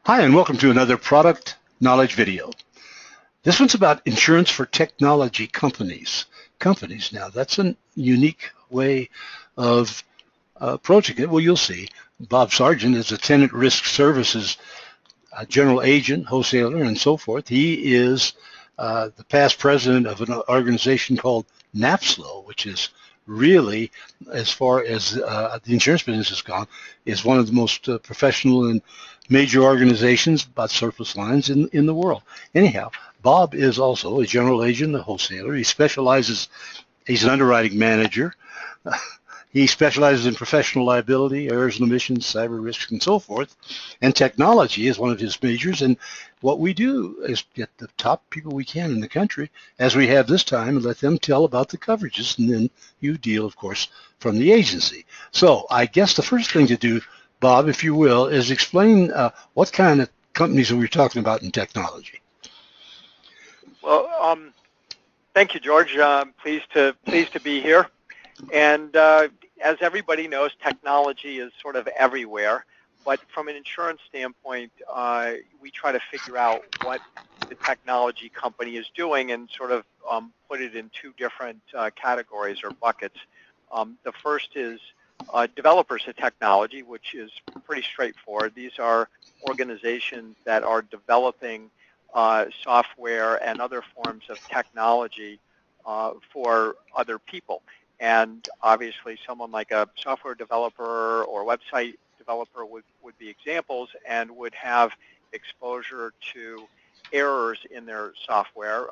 Hi, and welcome to another product knowledge video. This one's about insurance for technology companies. Companies now, that's a unique way of approaching it. Well, you'll see. Bob Sargent is a Tenant Risk Services general agent, wholesaler, and so forth. He is the past president of an organization called NAPSLO, which is really, as far as the insurance business has gone, is one of the most professional and major organizations about surplus lines in the world. Anyhow, Bob is also a general agent, a wholesaler. He specializes, he's an underwriting manager. He specializes in professional liability, errors and omissions, cyber risks, and so forth. And technology is one of his majors. And what we do is get the top people we can in the country, as we have this time, and let them tell about the coverages. And then you deal, of course, from the agency. So I guess the first thing to do, Bob, if you will, is explain what kind of companies are we talking about in technology. Well, thank you, George. Pleased to be here. And as everybody knows, technology is sort of everywhere. But from an insurance standpoint, we try to figure out what the technology company is doing and sort of put it in two different categories or buckets. The first is developers of technology, which is pretty straightforward. These are organizations that are developing software and other forms of technology for other people. And obviously someone like a software developer or website developer would be examples and would have exposure to errors in their software,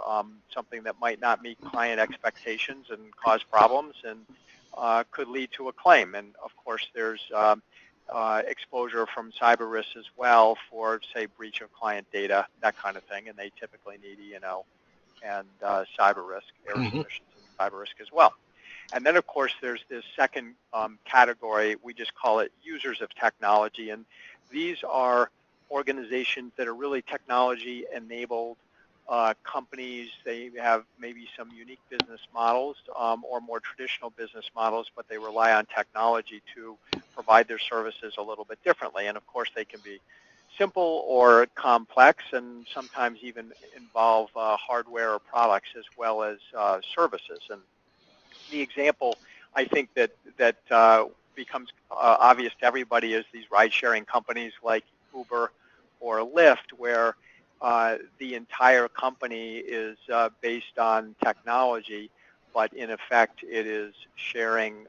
something that might not meet client expectations and cause problems and could lead to a claim. And of course there's exposure from cyber risks as well for, say, breach of client data, that kind of thing, and they typically need E&O and cyber risk, errors, omissions, and cyber risk as well. And then, of course, there's this second category. We just call it users of technology. And these are organizations that are really technology-enabled companies. They have maybe some unique business models or more traditional business models, but they rely on technology to provide their services a little bit differently. And, of course, they can be simple or complex and sometimes even involve hardware or products as well as services. And the example, I think, that becomes obvious to everybody is these ride-sharing companies like Uber or Lyft, where the entire company is based on technology, but in effect it is sharing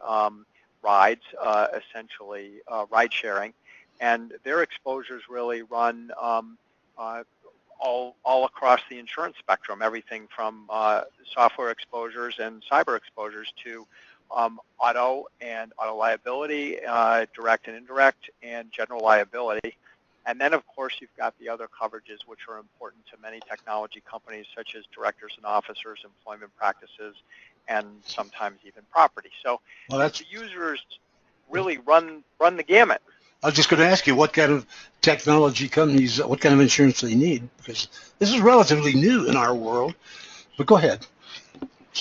rides, essentially ride-sharing. And their exposures really run all across the insurance spectrum, everything from software exposures and cyber exposures to auto and auto liability, direct and indirect, and general liability. And then, of course, you've got the other coverages which are important to many technology companies, such as directors and officers, employment practices, and sometimes even property. So the users really run the gamut. I was just going to ask you what kind of technology companies, what kind of insurance they need, because this is relatively new in our world. But go ahead.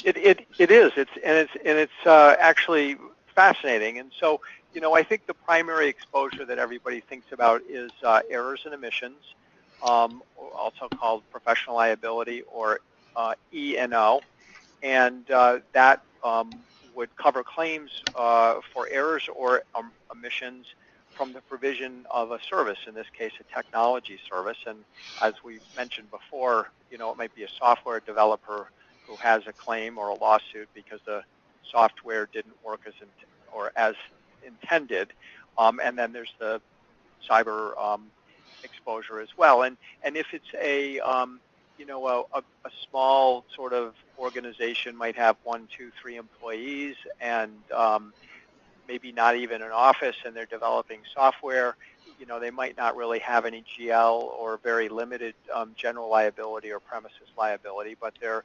It is. It's actually fascinating. And so, you know, I think the primary exposure that everybody thinks about is errors and omissions, also called professional liability or E&O, and that would cover claims for errors or omissions from the provision of a service, in this case a technology service. And as we mentioned before, you know, it might be a software developer who has a claim or a lawsuit because the software didn't work as intended, and then there's the cyber exposure as well. And if it's a you know, a small sort of organization, might have 1, 2, 3 employees, and maybe not even an office, and they're developing software, you know, they might not really have any GL or very limited general liability or premises liability, but their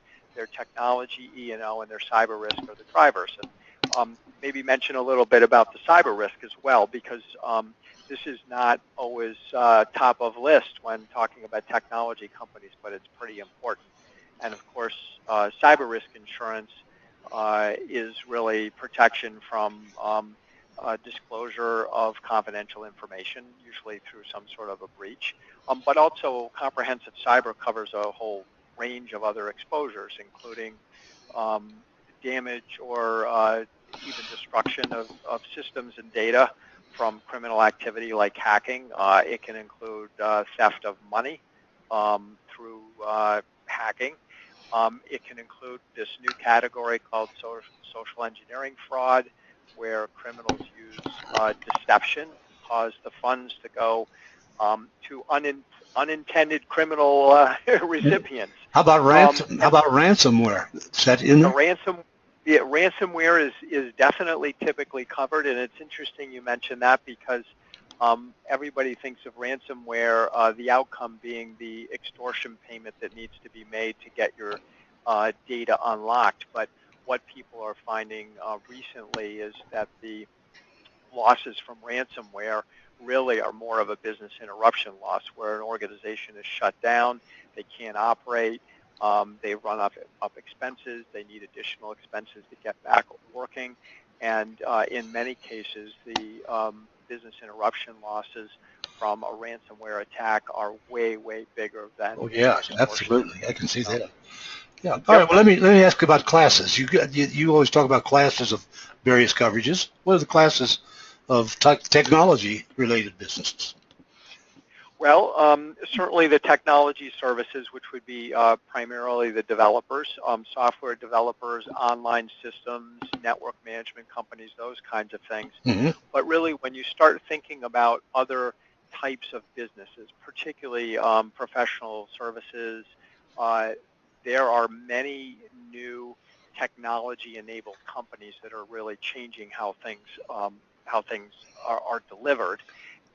technology, E&O, and their cyber risk are the drivers. And maybe mention a little bit about the cyber risk as well, because this is not always top of list when talking about technology companies, but it's pretty important. And of course, cyber risk insurance is really protection from disclosure of confidential information, usually through some sort of a breach. But also comprehensive cyber covers a whole range of other exposures, including damage or even destruction of systems and data from criminal activity like hacking. It can include theft of money through hacking. It can include this new category called social engineering fraud, where criminals use deception to cause the funds to go to unintended criminal recipients. How about ransomware? Is that in there? Ransomware is definitely typically covered, and it's interesting you mentioned that because everybody thinks of ransomware, the outcome being the extortion payment that needs to be made to get your data unlocked. But what people are finding recently is that the losses from ransomware really are more of a business interruption loss, where an organization is shut down, they can't operate, they run up expenses, they need additional expenses to get back working, and in many cases the business interruption losses from a ransomware attack are way, way bigger than. Oh yeah, absolutely. I can see that. Yeah. All right. Well, let me ask about classes. You always talk about classes of various coverages. What are the classes of technology-related businesses? Well, certainly the technology services, which would be primarily the developers, software developers, online systems, network management companies, those kinds of things. Mm-hmm. But really, when you start thinking about other types of businesses, particularly professional services, there are many new technology-enabled companies that are really changing how things are delivered.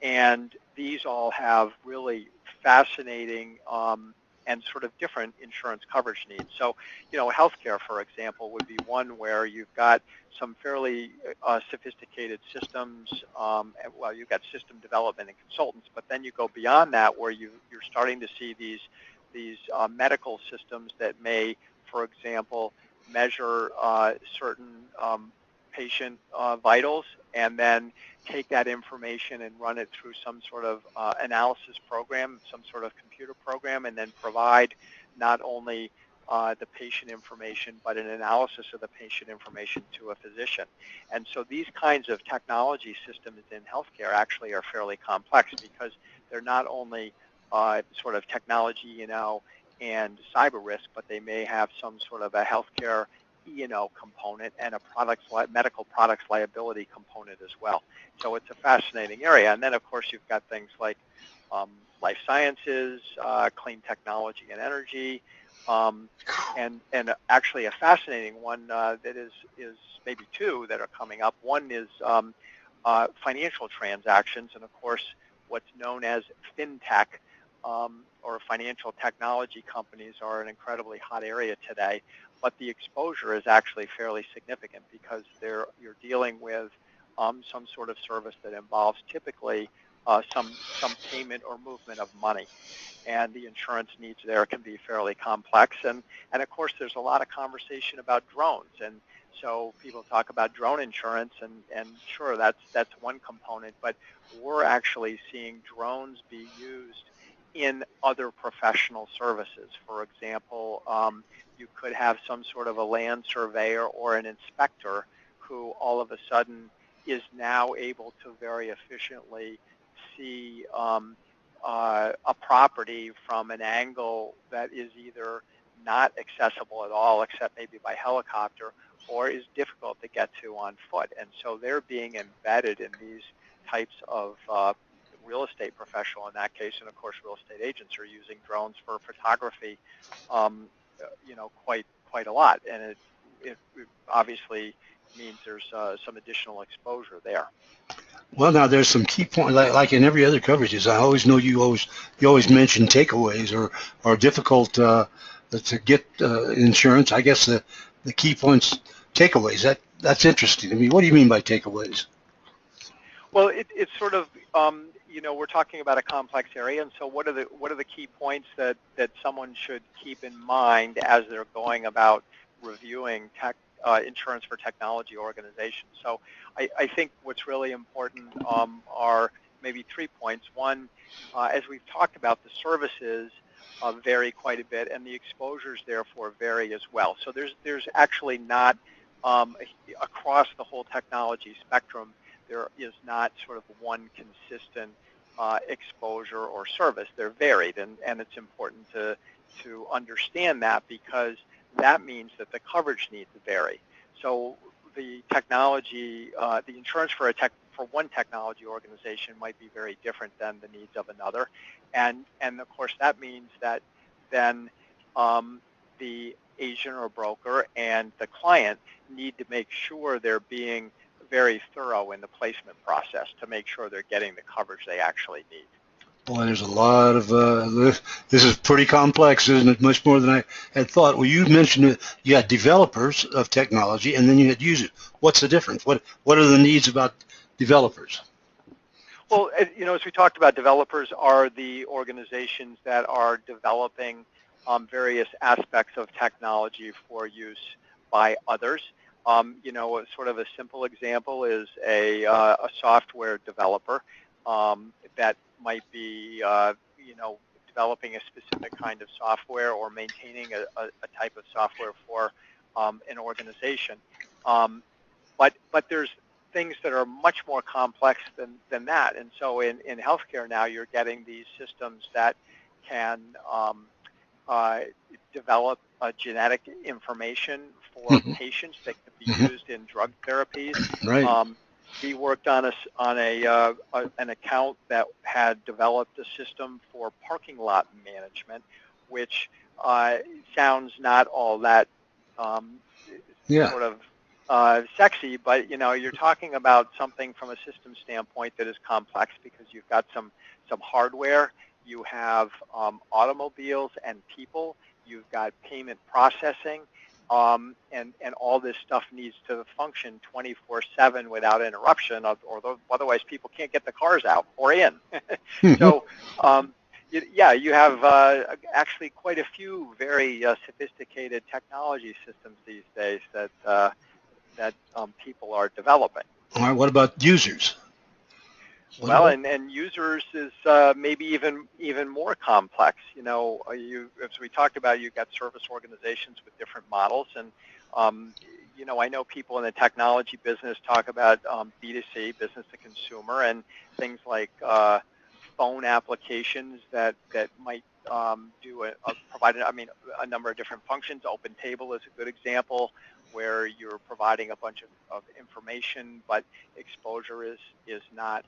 And these all have really fascinating and sort of different insurance coverage needs. So, healthcare, for example, would be one where you've got some fairly sophisticated systems. Well, you've got system development and consultants, but then you go beyond that where you're starting to see these medical systems that may, for example, measure certain patient vitals and then take that information and run it through some sort of analysis program, some sort of computer program, and then provide not only the patient information, but an analysis of the patient information to a physician. And so these kinds of technology systems in healthcare actually are fairly complex because they're not only sort of technology, and cyber risk, but they may have some sort of a healthcare component and a medical products liability component as well. So it's a fascinating area. And then, of course, you've got things like life sciences, clean technology and energy, and actually a fascinating one that is maybe two that are coming up. One is financial transactions, and of course, what's known as fintech or financial technology companies are an incredibly hot area today. But the exposure is actually fairly significant because you're dealing with some sort of service that involves typically some payment or movement of money, and the insurance needs there can be fairly complex. And of course, there's a lot of conversation about drones, and so people talk about drone insurance, and sure, that's one component, but we're actually seeing drones be used in other professional services. For example, you could have some sort of a land surveyor or an inspector who all of a sudden is now able to very efficiently see a property from an angle that is either not accessible at all except maybe by helicopter or is difficult to get to on foot. And so they're being embedded in these types of real estate professional in that case, and of course real estate agents are using drones for photography quite a lot, and it obviously means there's some additional exposure there. Well, now there's some key points, like in every other coverages. I always know you always mention takeaways or difficult to get insurance. I guess the key points, takeaways. That's interesting to me. What do you mean by takeaways? Well, it's sort of we're talking about a complex area, and so what are the key points that someone should keep in mind as they're going about reviewing insurance for technology organizations. So I think what's really important are maybe 3 points. One, as we've talked about, the services vary quite a bit, and the exposures therefore vary as well. So there's actually not across the whole technology spectrum, there is not sort of one consistent exposure or service. They're varied, and it's important to understand that, because that means that the coverage needs vary. So the technology, the insurance for one technology organization might be very different than the needs of another, and of course that means that then the agent or broker and the client need to make sure they're being very thorough in the placement process to make sure they're getting the coverage they actually need. Boy, there's a lot of, this is pretty complex, isn't it? Much more than I had thought. Well, you mentioned that you had developers of technology and then you had users. What's the difference? What are the needs about developers? Well, as we talked about, developers are the organizations that are developing various aspects of technology for use by others. Sort of a simple example is a software developer that might be, developing a specific kind of software or maintaining a type of software for an organization. But there's things that are much more complex than that. And so in healthcare now, you're getting these systems that can develop genetic information for patients that can be used in drug therapies. Right. We worked on an account that had developed a system for parking lot management, which sounds not all that sort of sexy, but you're talking about something from a system standpoint that is complex, because you've got some hardware, you have automobiles and people, you've got payment processing, and all this stuff needs to function 24/7 without interruption, or otherwise people can't get the cars out or in. So, you have actually quite a few very sophisticated technology systems these days that people are developing. All right. What about users? Well, and users is maybe even more complex. As we talked about, you've got service organizations with different models, and I know people in the technology business talk about B2C, business to consumer, and things like phone applications that might provide a number of different functions. OpenTable is a good example, where you're providing a bunch of information, but exposure is not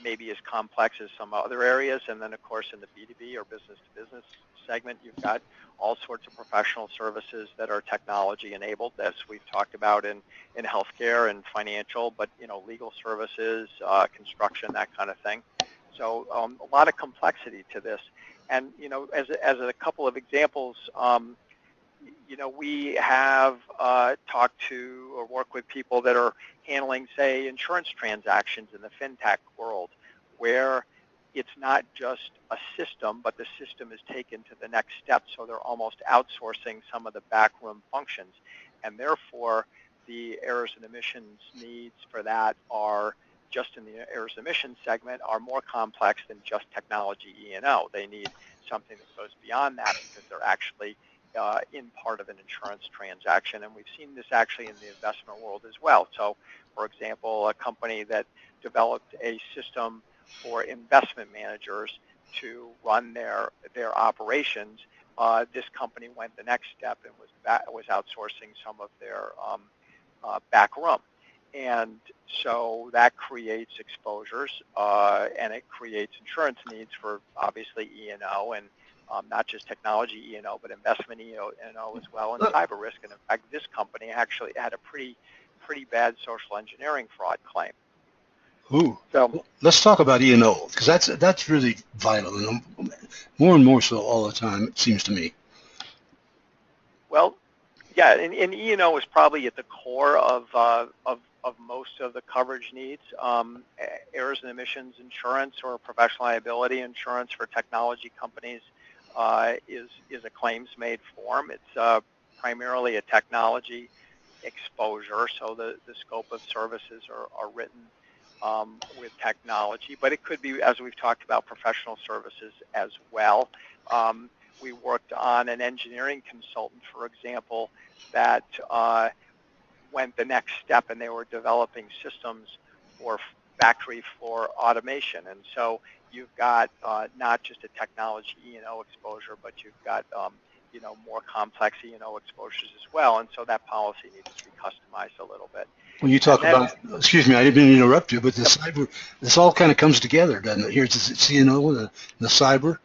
maybe as complex as some other areas. And then, of course, in the B2B or business-to-business segment, you've got all sorts of professional services that are technology-enabled, as we've talked about in healthcare and financial, but legal services, construction, that kind of thing. So a lot of complexity to this. And as a couple of examples, we have talked to or worked with people that are handling, say, insurance transactions in the fintech world, where it's not just a system, but the system is taken to the next step, so they're almost outsourcing some of the backroom functions. And therefore, the errors and omissions needs for that are, just in the errors and omissions segment, are more complex than just technology E&O. They need something that goes beyond that, because they're actually in part of an insurance transaction. And we've seen this actually in the investment world as well. So, for example, a company that developed a system for investment managers to run their operations, this company went the next step and was outsourcing some of their back room. And so that creates exposures, and it creates insurance needs for, obviously, E&O, and not just technology E&O, but investment E&O as well, and cyber risk. And in fact, this company actually had a pretty bad social engineering fraud claim. Ooh. So let's talk about E&O, because that's really vital, and more and more so all the time, it seems to me. Well, yeah, and E&O is probably at the core of most of the coverage needs. Errors and omissions insurance or professional liability insurance for technology companies is a claims-made form. It's primarily a technology exposure, so the scope of services are written with technology, but it could be, as we've talked about, professional services as well. We worked on an engineering consultant, for example, that went the next step, and they were developing systems for factory floor automation. And so you've got not just a technology E&O exposure, but you've got more complex E&O exposures as well. And so that policy needs to be customized a little bit. When you talk about, excuse me, I didn't mean to interrupt you, but the cyber, this all kind of comes together, doesn't it? Here's the C&O, the cyber.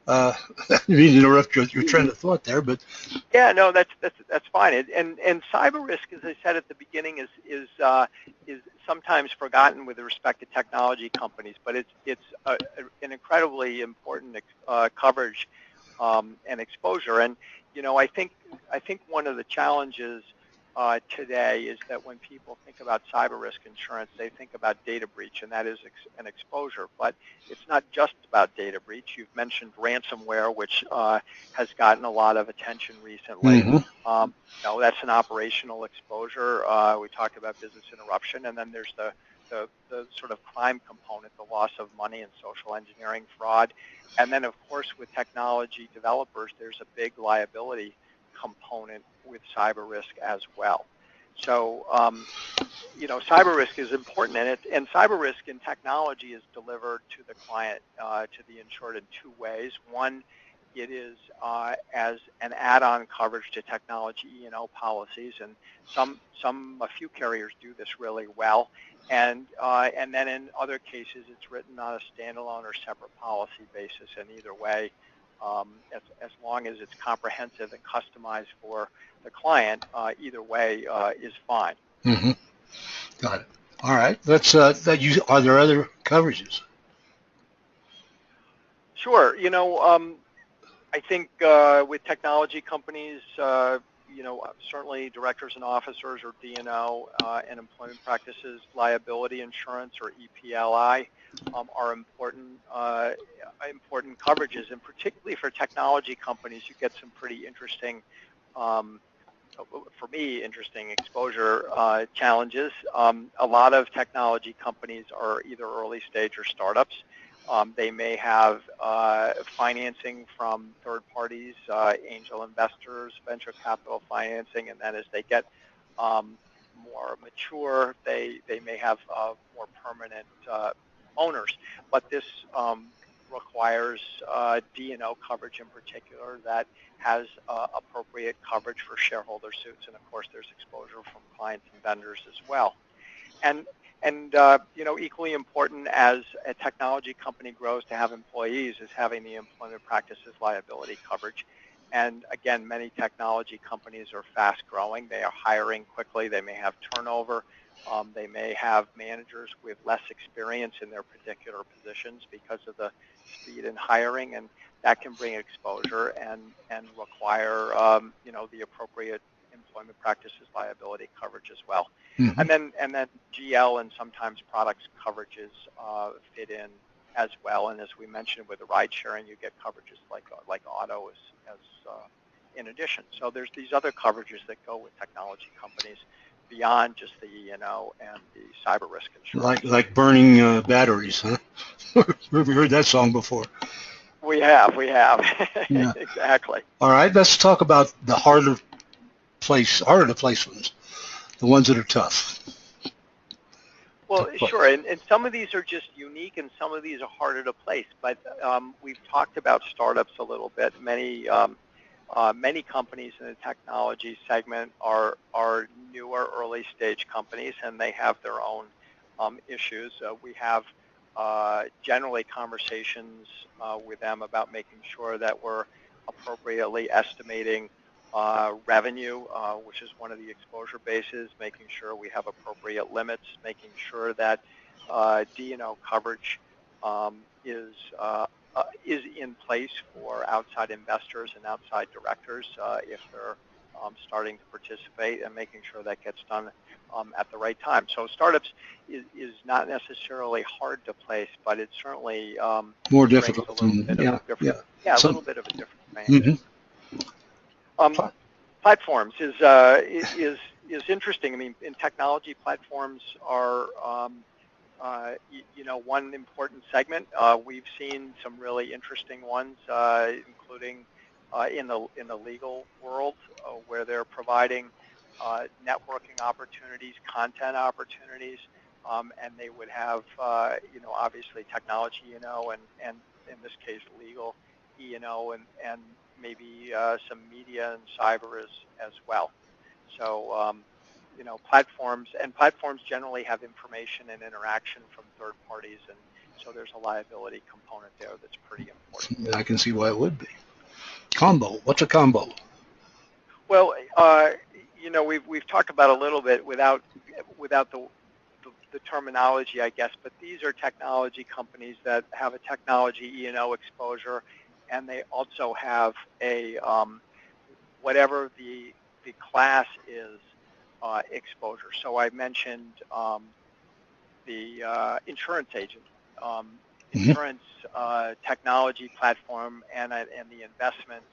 I didn't mean to interrupt your train of thought there, but yeah, no, that's fine. And cyber risk, as I said at the beginning, is sometimes forgotten with respect to technology companies, but it's an incredibly important coverage and exposure. And I think one of the challenges today is that when people think about cyber risk insurance, they think about data breach, and that is an exposure. But it's not just about data breach. You've mentioned ransomware, which has gotten a lot of attention recently. Mm-hmm. That's an operational exposure. We talked about business interruption, and then there's the sort of crime component, the loss of money and social engineering fraud. And then, of course, with technology developers, there's a big liability component with cyber risk as well. So, cyber risk is important, and cyber risk in technology is delivered to the client, to the insured, in two ways. One, it is as an add-on coverage to technology E&O policies, and a few carriers do this really well. And then in other cases, it's written on a standalone or separate policy basis, and either way, as long as it's comprehensive and customized for the client, either way is fine. Mm-hmm. Got it. All right. Are there other coverages? Sure. I think with technology companies, certainly directors and officers, or D&O, and employment practices liability insurance, or EPLI, are important coverages. And particularly for technology companies, you get some pretty interesting, for me, interesting exposure challenges. A lot of technology companies are either early stage or startups. They may have financing from third parties, angel investors, venture capital financing, and then as they get more mature, they may have more permanent owners. But this requires D&O coverage in particular that has appropriate coverage for shareholder suits, and of course there's exposure from clients and vendors as well. And equally important as a technology company grows to have employees is having the employment practices liability coverage. And again, many technology companies are fast growing. They are hiring quickly. They may have turnover. They may have managers with less experience in their particular positions because of the speed in hiring, and that can bring exposure and require the appropriate employment practices liability coverage as well. Mm-hmm. And then GL and sometimes products coverages fit in as well. And as we mentioned with the ride sharing, you get coverages like auto as in addition. So there's these other coverages that go with technology companies beyond just the E&O and the cyber risk insurance. Like burning batteries, huh? Have you heard that song before? We have. Yeah. Exactly. All right, let's talk about the harder to place ones, the ones that are tough. Well, sure, and some of these are just unique, and some of these are harder to place. But we've talked about startups a little bit. Many companies in the technology segment are newer, early-stage companies, and they have their own issues. We have generally conversations with them about making sure that we're appropriately estimating revenue, which is one of the exposure bases, making sure we have appropriate limits, making sure that D&O coverage is in place for outside investors and outside directors if they're starting to participate, and making sure that gets done at the right time. So startups is not necessarily hard to place, but it's certainly more difficult. A little bit of a different thing. Platforms is interesting. I mean, in technology, platforms are one important segment. We've seen some really interesting ones, including in the legal world, where they're providing networking opportunities, content opportunities, and they would have obviously technology and in this case legal and maybe some media and cyber as well. So platforms generally have information and interaction from third parties, and so there's a liability component there that's pretty important. I can see why it would be. Combo. What's a combo? Well, we've talked about a little bit without the terminology, I guess, but these are technology companies that have a technology E&O exposure, and they also have a whatever the class is exposure. So I mentioned the insurance agent, insurance technology platform, and the investment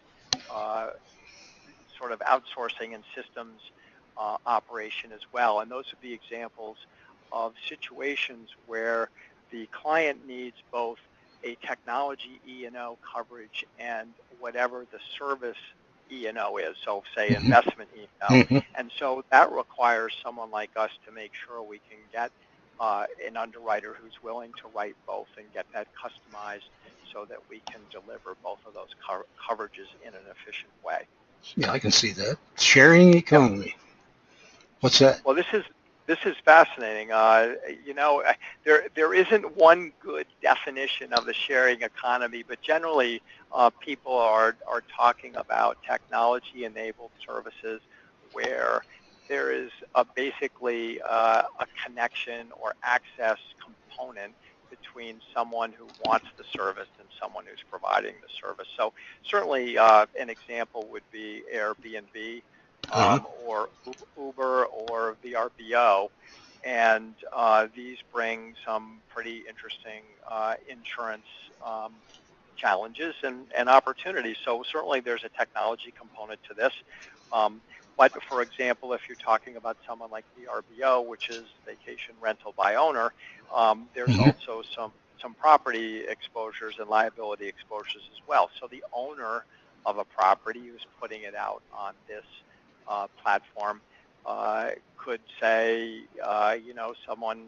sort of outsourcing and systems operation as well. And those would be examples of situations where the client needs both a technology E&O coverage and whatever the service E&O is, so say investment E&O. And so that requires someone like us to make sure we can get an underwriter who's willing to write both and get that customized so that we can deliver both of those coverages in an efficient way. Yeah, I can see that. Sharing economy. What's that? Well, this is fascinating. There isn't one good definition of the sharing economy, but generally people are talking about technology-enabled services where there is basically a connection or access component between someone who wants the service and someone who's providing the service. So certainly an example would be Airbnb or Uber or VRBO, and these bring some pretty interesting insurance challenges and opportunities. So certainly there's a technology component to this. But for example, if you're talking about someone like VRBO, which is vacation rental by owner, there's also some property exposures and liability exposures as well. So the owner of a property who's putting it out on this platform could say, someone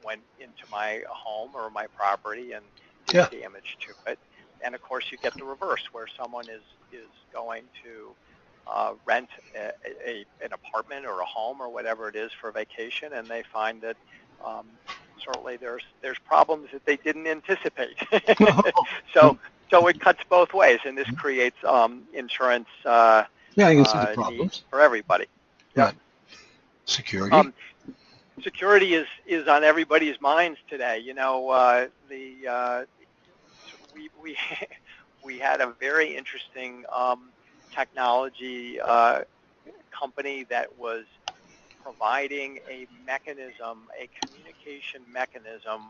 went into my home or my property and did damage to it. And of course, you get the reverse, where someone is going to rent an apartment or a home or whatever it is for vacation, and they find that certainly there's problems that they didn't anticipate. So it cuts both ways, and this creates insurance I can see the problems for everybody. Right. Security. Security is on everybody's minds today. We had a very interesting technology company that was providing a communication mechanism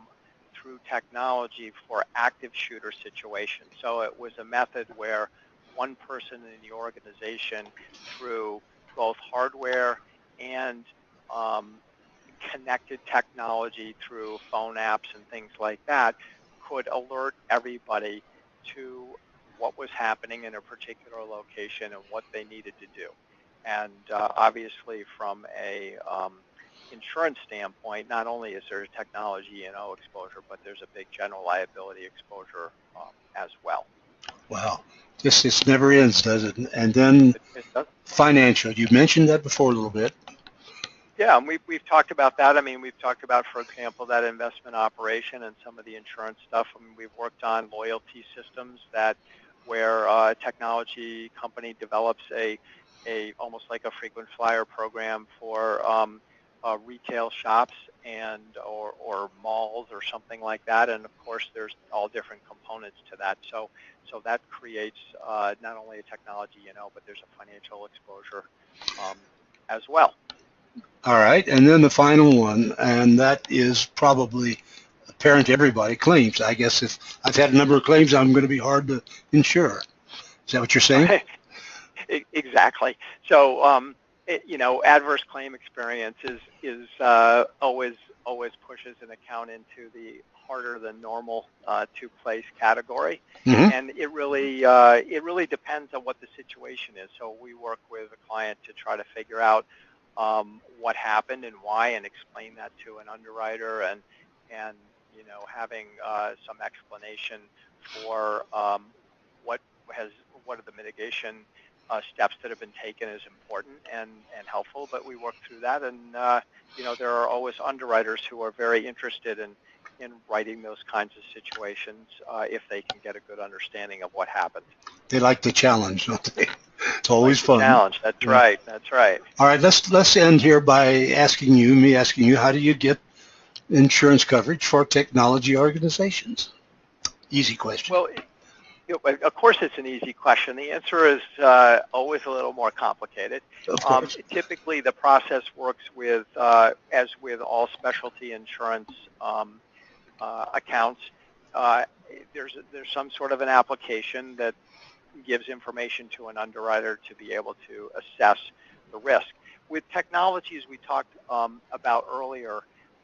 through technology for active shooter situations. So it was a method where one person in the organization, through both hardware and connected technology through phone apps and things like that, could alert everybody to what was happening in a particular location and what they needed to do. And obviously from a insurance standpoint, not only is there a technology exposure, but there's a big general liability exposure as well. Wow. This never ends, does it? And then financial. You mentioned that before a little bit. Yeah, and we've talked about that. I mean, we've talked about, for example, that investment operation and some of the insurance stuff. I mean, we've worked on loyalty systems where a technology company develops a almost like a frequent flyer program for retail shops and or malls or something like that. And of course, there's all different components to that. So that creates not only a technology, but there's a financial exposure as well. All right, and then the final one, and that is probably apparent to everybody, claims. I guess if I've had a number of claims, I'm going to be hard to insure. Is that what you're saying? Exactly. So, adverse claim experience is always pushes an account into the harder than normal to place category, and it really depends on what the situation is. So we work with a client to try to figure out what happened and why, and explain that to an underwriter, and having some explanation for what are the mitigation steps that have been taken is important and helpful. But we work through that, and there are always underwriters who are very interested in writing those kinds of situations if they can get a good understanding of what happened. They like the challenge, don't they? It's always fun. Challenge. That's right. That's right. All right. Let's end here by asking you, how do you get insurance coverage for technology organizations? Easy question. Well, of course it's an easy question. The answer is always a little more complicated. Typically, the process works with, as with all specialty insurance accounts, there's some sort of an application that gives information to an underwriter to be able to assess the risk. With technologies we talked about earlier,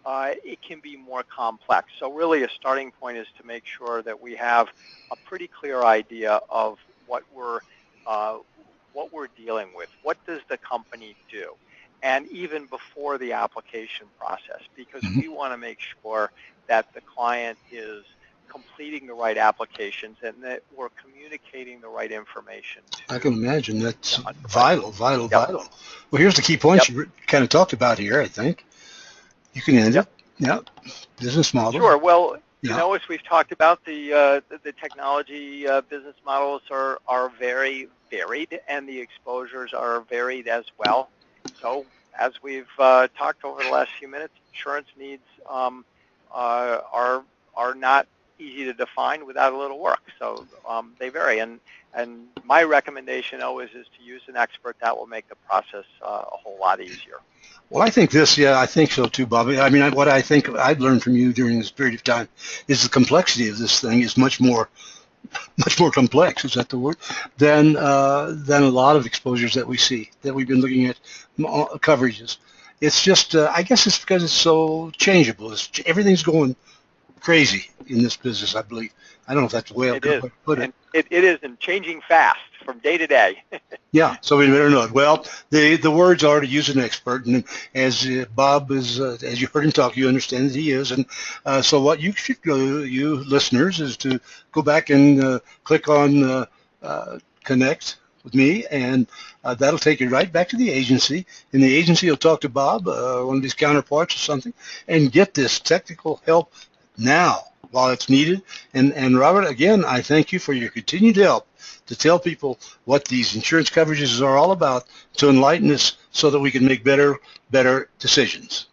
it can be more complex. So really a starting point is to make sure that we have a pretty clear idea of what we're dealing with. What does the company do? And even before the application process, because we want to make sure that the client is completing the right applications and that we're communicating the right information. I can imagine that's vital. Well, here's the key points you kind of talked about here, I think. You can end it. Yeah. Business model. Sure. Well, as we've talked about, the technology business models are very varied, and the exposures are varied as well. So, as we've talked over the last few minutes, insurance needs are not easy to define without a little work. So they vary, and my recommendation always is to use an expert. That will make the process a whole lot easier. Well, I think I think so too, Bobby. I mean, what I think I've learned from you during this period of time is the complexity of this thing is much more complex. Is that the word? Than a lot of exposures that we see, that we've been looking at coverages. It's just, I guess it's because it's so changeable. Everything's going crazy in this business, I believe. I don't know if that's the way I put it. And it is, and changing fast from day to day. Yeah, so we better know it. Well, the words are to use an expert, and as Bob is, as you heard him talk, you understand that he is. And so what you should do, you listeners, is to go back and click on Connect with me, and that'll take you right back to the agency. In the agency, you'll talk to Bob, one of his counterparts or something, and get this technical help now while it's needed. And Robert, again, I thank you for your continued help to tell people what these insurance coverages are all about, to enlighten us so that we can make better decisions.